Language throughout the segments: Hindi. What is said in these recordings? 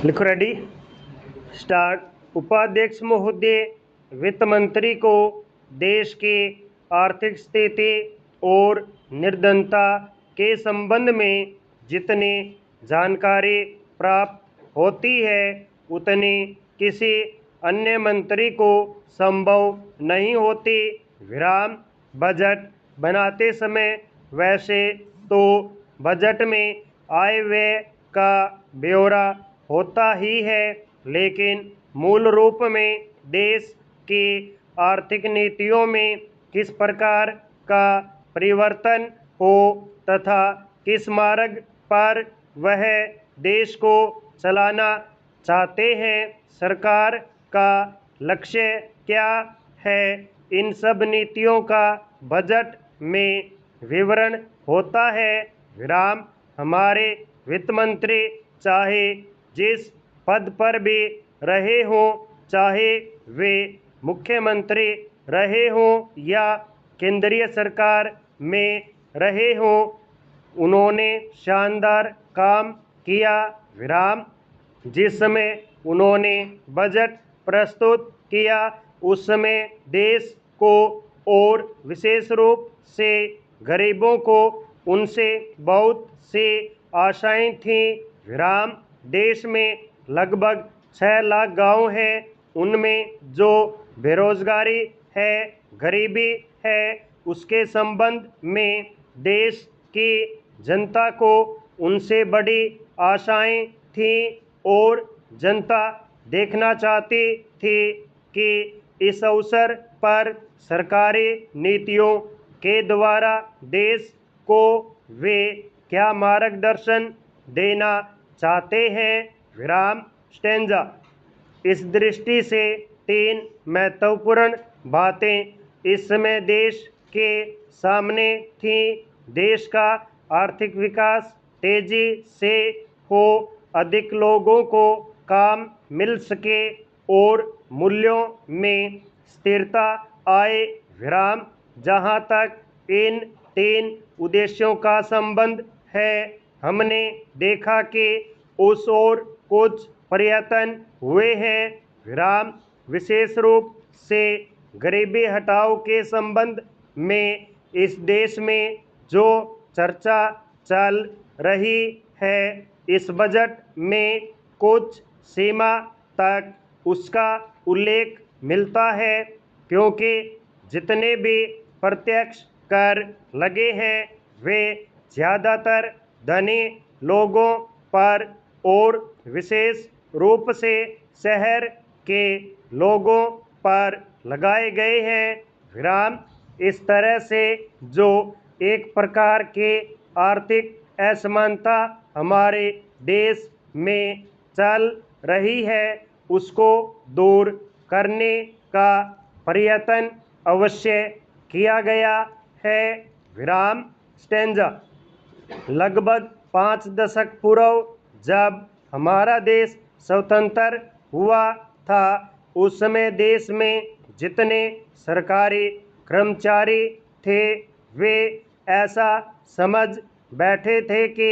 लिखो रेडी स्टार्ट। उपाध्यक्ष महोदय, वित्त मंत्री को देश के आर्थिक स्थिति और निर्धनता के संबंध में जितनी जानकारी प्राप्त होती है उतनी किसी अन्य मंत्री को संभव नहीं होती। विराम। बजट बनाते समय वैसे तो बजट में आय व्यय का ब्यौरा होता ही है, लेकिन मूल रूप में देश की आर्थिक नीतियों में किस प्रकार का परिवर्तन हो तथा किस मार्ग पर वह देश को चलाना चाहते हैं, सरकार का लक्ष्य क्या है, इन सब नीतियों का बजट में विवरण होता है। विराम। हमारे वित्त मंत्री चाहे जिस पद पर भी रहे हों, चाहे वे मुख्यमंत्री रहे हों या केंद्रीय सरकार में रहे हों, उन्होंने शानदार काम किया। विराम। जिस समय उन्होंने बजट प्रस्तुत किया उस समय देश को और विशेष रूप से गरीबों को उनसे बहुत सी आशाएं थीं। विराम। देश में लगभग 6 लाख गांव हैं, उनमें जो बेरोजगारी है, गरीबी है, उसके संबंध में देश की जनता को उनसे बड़ी आशाएं थीं और जनता देखना चाहती थी कि इस अवसर पर सरकारी नीतियों के द्वारा देश को वे क्या मार्गदर्शन देना चाहते हैं। विराम। स्टेंजा। इस दृष्टि से 3 महत्वपूर्ण बातें इस समय देश के सामने थीं। देश का आर्थिक विकास तेजी से हो, अधिक लोगों को काम मिल सके और मूल्यों में स्थिरता आए। विराम। जहाँ तक इन 3 उद्देश्यों का संबंध है, हमने देखा कि उस ओर कुछ प्रयत्न हुए हैं। विराम। विशेष रूप से गरीबी हटाओ के संबंध में इस देश में जो चर्चा चल रही है, इस बजट में कुछ सीमा तक उसका उल्लेख मिलता है, क्योंकि जितने भी प्रत्यक्ष कर लगे हैं वे ज़्यादातर धनी लोगों पर और विशेष रूप से शहर के लोगों पर लगाए गए हैं। विराम। इस तरह से जो एक प्रकार के आर्थिक असमानता हमारे देश में चल रही है, उसको दूर करने का प्रयत्न अवश्य किया गया है। विराम। स्टेंजा। लगभग 5 दशक पूर्व जब हमारा देश स्वतंत्र हुआ था, उस समय देश में जितने सरकारी कर्मचारी थे वे ऐसा समझ बैठे थे कि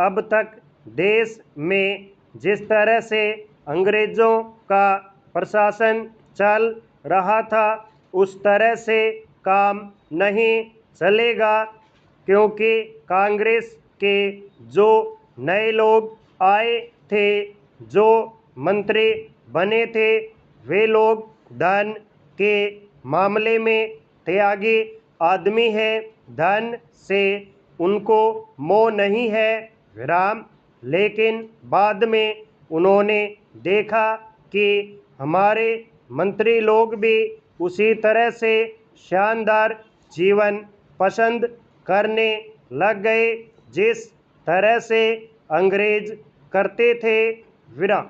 अब तक देश में जिस तरह से अंग्रेज़ों का प्रशासन चल रहा था उस तरह से काम नहीं चलेगा, क्योंकि कांग्रेस के जो नए लोग आए थे, जो मंत्री बने थे, वे लोग धन के मामले में त्यागी आदमी है, धन से उनको मोह नहीं है। विराम। लेकिन बाद में उन्होंने देखा कि हमारे मंत्री लोग भी उसी तरह से शानदार जीवन पसंद करने लग गए जिस तरह से अंग्रेज करते थे। विराम।